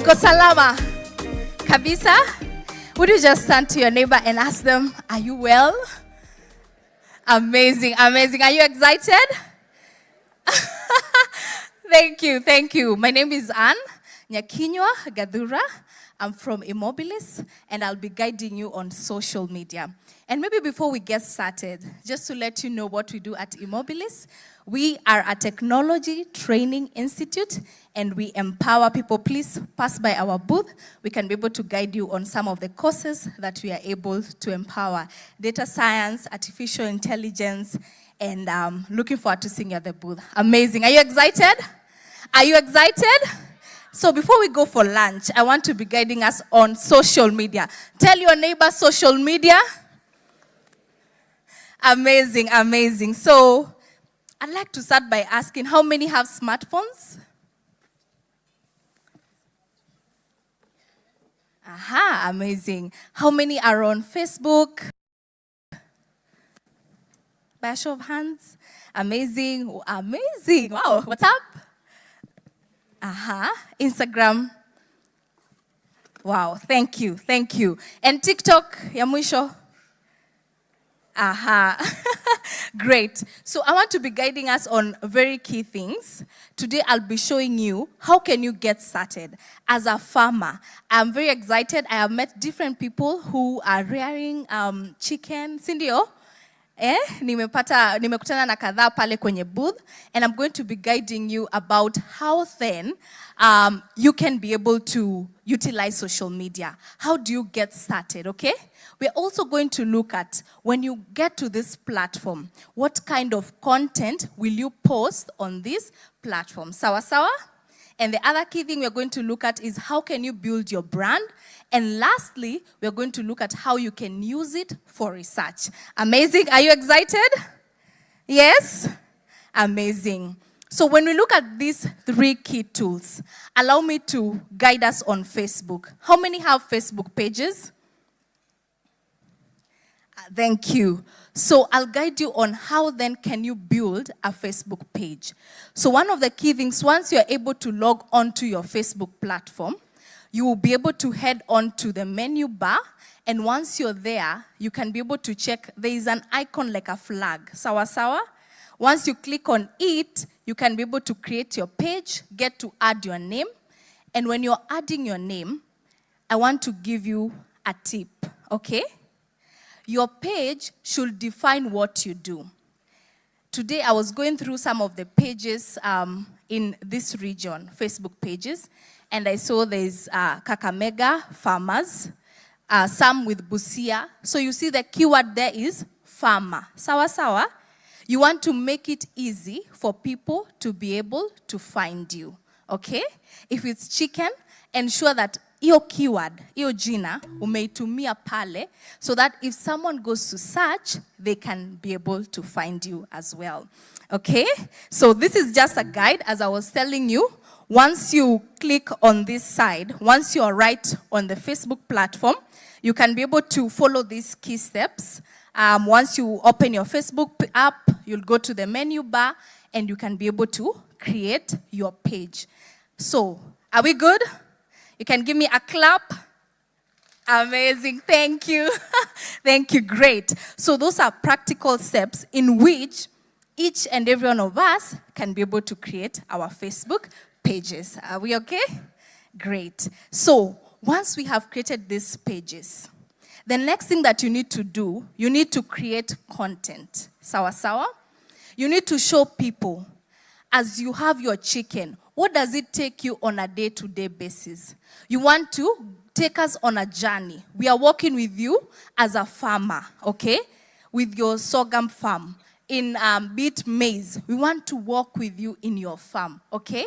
Mko salama? Kabisa? Would you just turn to your neighbor and ask them, are you well? Amazing, amazing. Are you excited? Thank you. My name is Anne Nyakinywa Gathura. I'm from Immobilis, and I'll be guiding you on social media. And maybe before we get started, just to let you know what we do at Immobilis, we are a technology training institute, and we empower people. Please pass by our booth. We can be able to guide you on some of the courses that we are able to empower. Data science, artificial intelligence, and looking forward to seeing you at the booth. Amazing. Are you excited? Are you excited? So before we go for lunch, I want to be guiding us on social media. Tell your neighbor social media. Amazing, amazing. So I'd like to start by asking, how many have smartphones? Aha, amazing. How many are on Facebook? By a show of hands. Amazing, amazing. Wow, what's up? Instagram. Wow, thank you. And TikTok, ya mwisho? Great. So I want to be guiding us on very key things. Today I'll be showing you how can you get started as a farmer. I'm very excited. I have met different people who are rearing chicken. Sindio? Nimekutana na kadhaa pale kwenye booth, and I'm going to be guiding you about how then you can be able to utilize social media. How do you get started, okay? We're also going to look at when you get to this platform, what kind of content will you post on this platform? Sawa sawa? And the other key thing we're going to look at is how can you build your brand? And lastly, we're going to look at how you can use it for research. Amazing. Are you excited? Yes? Amazing. So when we look at these three key tools, allow me to guide us on Facebook. How many have Facebook pages? Thank you. So I'll guide you on how then can you build a Facebook page. So one of the key things, once you're able to log on to your Facebook platform, you will be able to head on to the menu bar, and once you're there, you can be able to check, there is an icon like a flag, sawa sawa. Once you click on it, you can be able to create your page, get to add your name, and when you're adding your name, I want to give you a tip, okay? Your page should define what you do. Today, I was going through some of the pages in this region, Facebook pages, and I saw there's Kakamega farmers, some with Busia. So you see the keyword there is farmer. Sawa sawa. You want to make it easy for people to be able to find you, okay? If it's chicken, ensure that iyo keyword, iyo jina, umeitumia pale, so that if someone goes to search, they can be able to find you as well. Okay? So this is just a guide, as I was telling you. Once you click on this side, once you are right on the Facebook platform, you can be able to follow these key steps. Once you open your Facebook app, you'll go to the menu bar, and you can be able to create your page. So, are we good? You can give me a clap. Amazing, thank you. Thank you, great. So those are practical steps in which each and every one of us can be able to create our Facebook pages. Are we okay? Great. So once we have created these pages, the next thing that you need to do, you need to create content. Sawa sawa? You need to show people, as you have your chicken, what does it take you on a day-to-day basis? You want to take us on a journey. We are working with you as a farmer, okay? With your sorghum farm. In beet maize, we want to work with you in your farm, okay?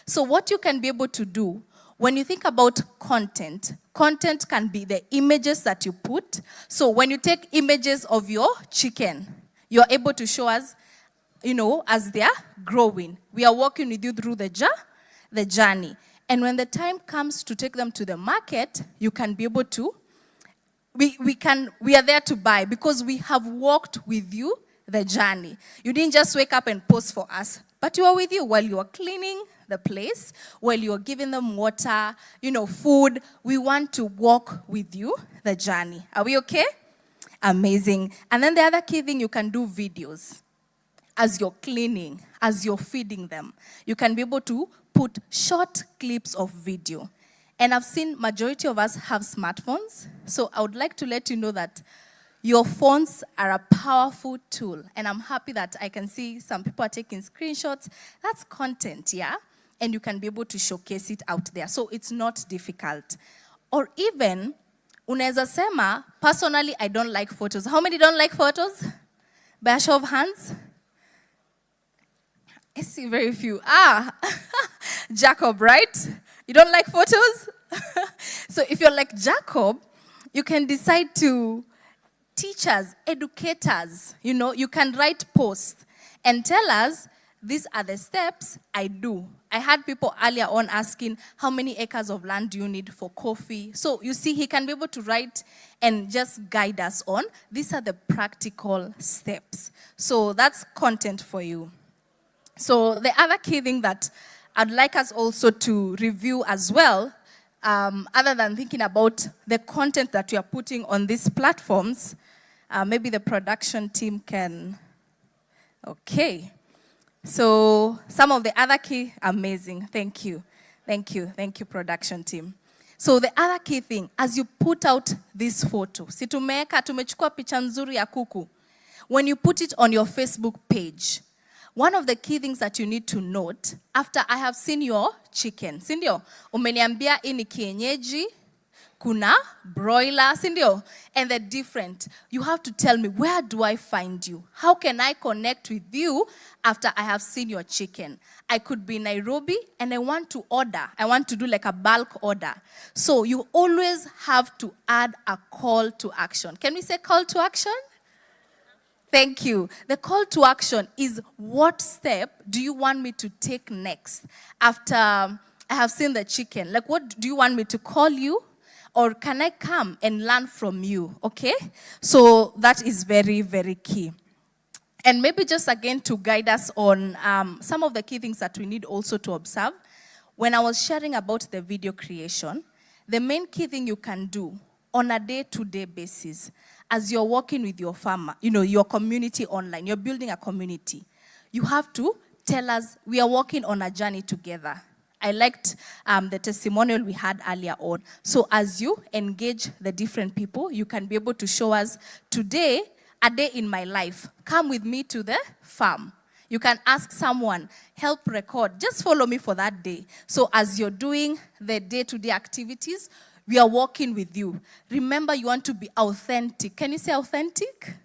So what you can be able to do, when you think about content, content can be the images that you put. So when you take images of your chicken, you're able to show us, you know, as they are growing. We are working with you through the journey. And when the time comes to take them to the market, you can be able to, we are there to buy because we have walked with you the journey. You didn't just wake up and post for us. But we are with you while you are cleaning the place, while you are giving them water, food. We want to walk with you the journey. Are we okay? Amazing. And then the other key thing, you can do videos. As you're cleaning, as you're feeding them, you can be able to put short clips of video. And I've seen majority of us have smartphones. So I would like to let you know that your phones are a powerful tool. And I'm happy that I can see some people are taking screenshots. That's content, yeah? And you can be able to showcase it out there. So it's not difficult. Or even, unaweza sema, personally, I don't like photos. How many don't like photos? By a show of hands? I see very few. Jacob, right? You don't like photos? So if you're like Jacob, you can decide to teach us, educate us. You can write posts and tell us, these are the steps I do. I had people earlier on asking, how many acres of land do you need for coffee? So you see, he can be able to write and just guide us on, these are the practical steps. So that's content for you. So the other key thing that I'd like us also to review as well, other than thinking about the content that we are putting on these platforms, maybe the production team can, okay. So some of the other key, amazing, thank you, production team. So the other key thing, as you put out this photo, si tumechukua picha nzuri ya kuku. When you put it on your Facebook page, one of the key things that you need to note, after I have seen your chicken, sindio, umeniambia ini kienyeji, kuna broiler, sindio, and they're different. You have to tell me, where do I find you? How can I connect with you after I have seen your chicken? I could be in Nairobi and I want to order. I want to do like a bulk order. So you always have to add a call to action. Can we say call to action? Thank you. The call to action is, what step do you want me to take next after I have seen the chicken? Like, what do you want me to call you? Or can I come and learn from you? Okay? So that is very, very key. And maybe just again to guide us on some of the key things that we need also to observe. When I was sharing about the video creation, the main key thing you can do on a day-to-day basis, as you're working with your farmer, your community online, you're building a community, you have to tell us, we are working on a journey together. I liked the testimonial we had earlier on. So as you engage the different people, you can be able to show us, today, a day in my life, come with me to the farm. You can ask someone, help record, just follow me for that day. So as you're doing the day-to-day activities, we are working with you. Remember, you want to be authentic. Can you say authentic?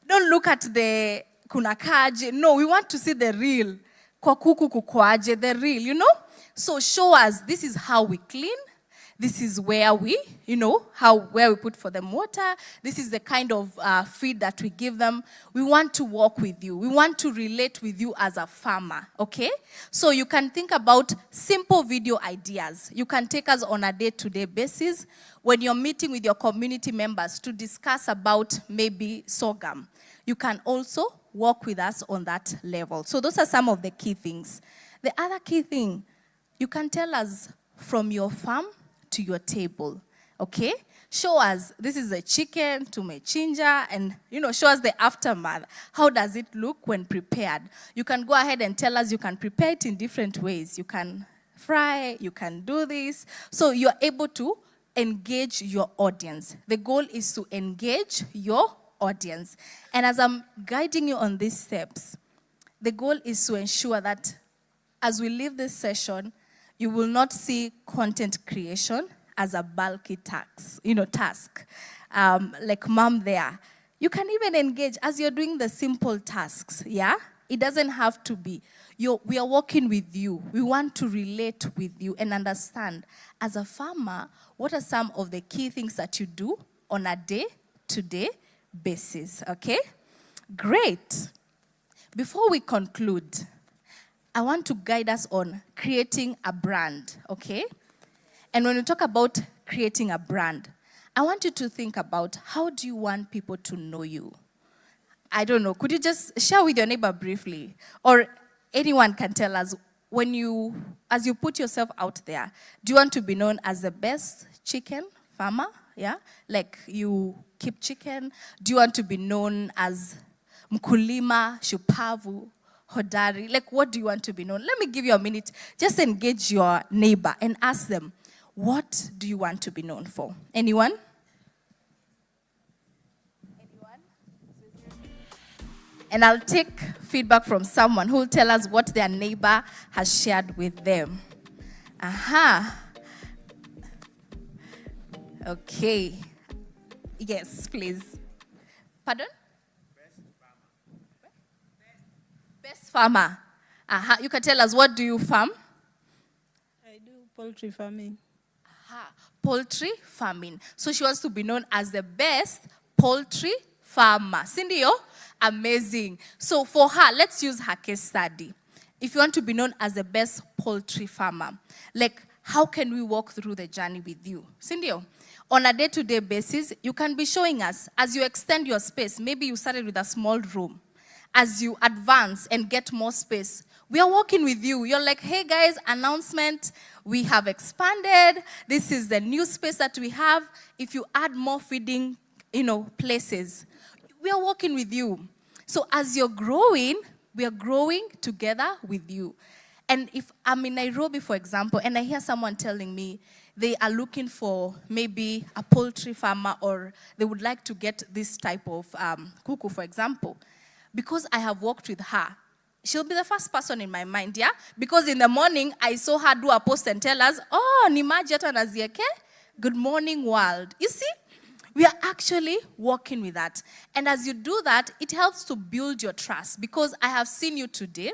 Don't look at the kunakaje. No, we want to see the real. Kwa kuku kukwaje, the real, So show us, this is how we clean. This is where we, where we put for them water. This is the kind of feed that we give them. We want to walk with you. We want to relate with you as a farmer, okay? So you can think about simple video ideas. You can take us on a day-to-day basis when you're meeting with your community members to discuss about maybe sorghum. You can also work with us on that level. So those are some of the key things. The other key thing, you can tell us from your farm to your table, okay? Show us, this is a chicken, tumechinja, and, show us the aftermath. How does it look when prepared? You can go ahead and tell us you can prepare it in different ways. You can fry, you can do this. So you're able to engage your audience. The goal is to engage your audience. And as I'm guiding you on these steps, the goal is to ensure that as we leave this session, you will not see content creation as a bulky task, like mom there. You can even engage as you're doing the simple tasks, yeah? It doesn't have to be. We are working with you. We want to relate with you and understand, as a farmer, what are some of the key things that you do on a day-to-day basis, okay? Great. Before we conclude, I want to guide us on creating a brand, okay? And when we talk about creating a brand, I want you to think about, how do you want people to know you? I don't know. Could you just share with your neighbor briefly? Or anyone can tell us, as you put yourself out there, do you want to be known as the best chicken farmer? Yeah, like you keep chicken. Do you want to be known as mkulima, shupavu, hodari? Like, what do you want to be known? Let me give you a minute. Just engage your neighbor and ask them, what do you want to be known for? Anyone? And I'll take feedback from someone who will tell us what their neighbor has shared with them. Aha. Okay. Yes, please. Pardon? Best farmer. Aha. You can tell us, what do you farm? I do poultry farming. Aha. Poultry farming. So she wants to be known as the best poultry farmer. Cindy, amazing. So for her, let's use her case study. If you want to be known as the best poultry farmer, like, how can we walk through the journey with you? Cindy, on a day-to-day basis, you can be showing us, as you extend your space, maybe you started with a small room. As you advance and get more space, we are working with you. You're like, hey guys, announcement, we have expanded. This is the new space that we have. If you add more feeding, places, we are working with you. So as you're growing, we are growing together with you. And if I'm in Nairobi, for example, and I hear someone telling me they are looking for maybe a poultry farmer, or they would like to get this type of kuku, for example, because I have worked with her, she'll be the first person in my mind, yeah? Because in the morning, I saw her do a post and tell us, oh, ni maji hata nazieke, good morning world. You see? We are actually working with that. And as you do that, it helps to build your trust, because I have seen you today.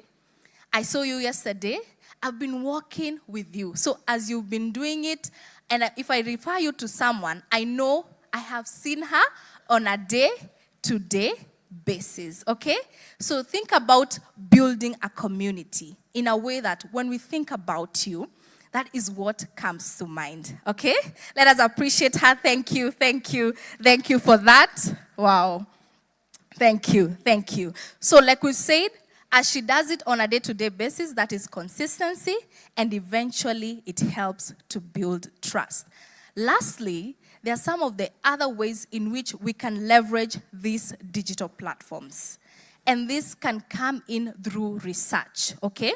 I saw you yesterday. I've been working with you. So as you've been doing it, and if I refer you to someone, I know I have seen her on a day-to-day basis, okay? So think about building a community in a way that when we think about you, that is what comes to mind, okay? Let us appreciate her. Thank you, thank you, thank you for that. Wow. Thank you, thank you. So like we said, as she does it on a day-to-day basis, that is consistency, and eventually it helps to build trust. Lastly, there are some of the other ways in which we can leverage these digital platforms. And this can come in through research, okay?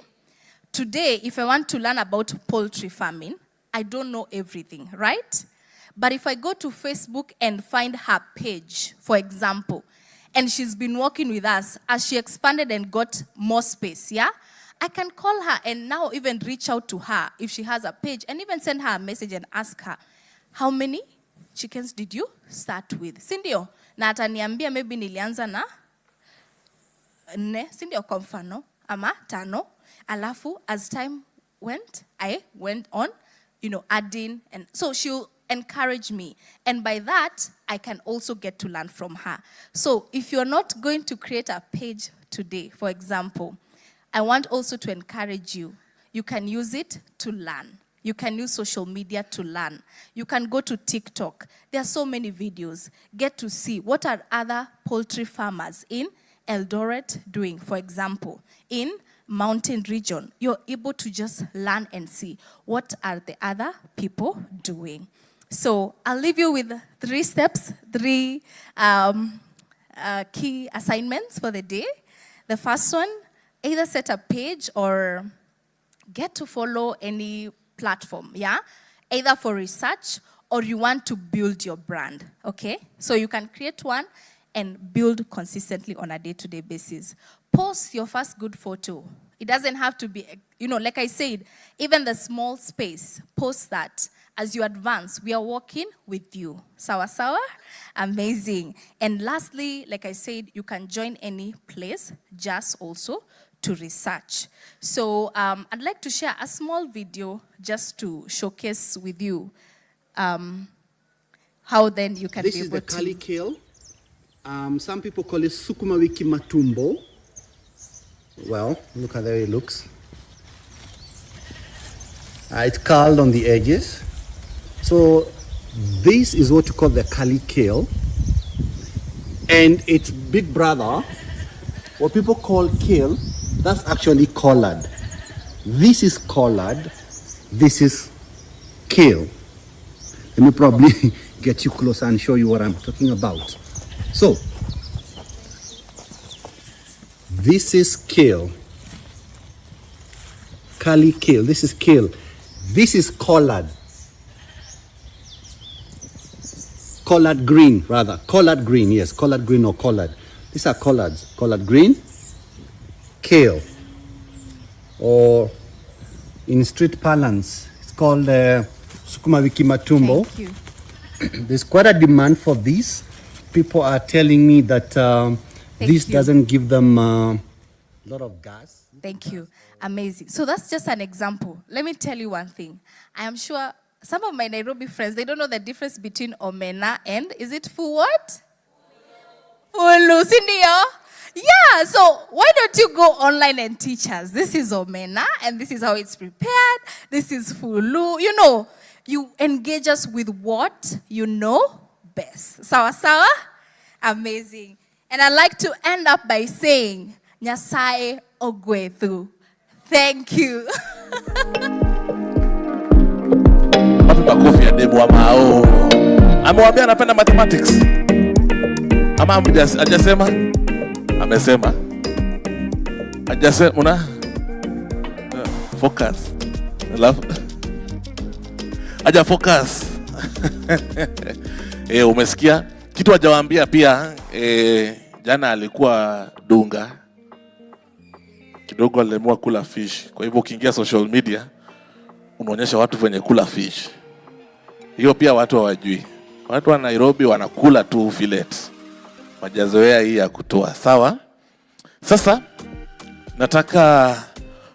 Today, if I want to learn about poultry farming, I don't know everything, right? But if I go to Facebook and find her page, for example, and she's been working with us as she expanded and got more space, yeah? I can call her and now even reach out to her if she has a page, and even send her a message and ask her, how many chickens did you start with? Sindio, na ataniambia maybe nilianza na 4, sindio, kwa mfano, ama 5. Alafu, as time went, I went on, adding, and so she'll encourage me. And by that, I can also get to learn from her. So if you're not going to create a page today, for example, I want also to encourage you. You can use it to learn. You can use social media to learn. You can go to TikTok. There are so many videos. Get to see what are other poultry farmers in Eldoret doing, for example, in mountain region. You're able to just learn and see what are the other people doing. So I'll leave you with 3 steps, 3 key assignments for the day. The first one, either set a page or get to follow any platform, yeah? Either for research or you want to build your brand, okay? So you can create one and build consistently on a day-to-day basis. Post your first good photo. It doesn't have to be, like I said, even the small space, post that. As you advance, we are working with you. Sawa sawa? Amazing. And lastly, like I said, you can join any place, just also to research. So I'd like to share a small video just to showcase with you how then you can be able to... This is the kali kale. Some people call it sukuma wiki matumbo. Well, look at how it looks. It's curled on the edges. So this is what you call the kali kale. And its big brother, what people call kale, That's actually collard. This is collard. This is kale. Let me probably get you closer and show you what I'm talking about. So, this is kale. Kali kale. This is kale. This is collard. Collard green, rather. Collard green, yes. Collard green or collard. These are collards. Collard green, kale. Or in street parlance, it's called sukuma wiki matumbo. Thank you. There's quite a demand for this. People are telling me that this doesn't give them a lot of gas. Thank you. Amazing. So that's just an example. Let me tell you one thing. I am sure some of my Nairobi friends, they don't know the difference between omena and, is it for what? Fulu, sindio? Yeah, so why don't you go online and teach us? This is omena and this is how it's prepared. This is fulu. You know, you engage us with what you know best. Sawa sawa? Amazing. And I like to end up by saying, Nyasaye ogwethu. Thank you. Wapi makofi ya demu wa mao? Amewambia anapenda mathematics. Ama hajasema? Amesema. Hajasema una? Focus. Love. Haja focus. Umesikia? Kitu hajawaambia pia jana alikuwa dunga. Kidogo alimua kula fish. Kwa hivyo ukiingia social media unaonyesha watu wenye kula fish. Hiyo pia watu hawajui. Watu wa Nairobi wanakula tu fillet. Wajazoea hii ya kutoa. Sawa? Sasa nataka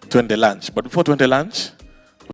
tuende lunch. But before tuende lunch,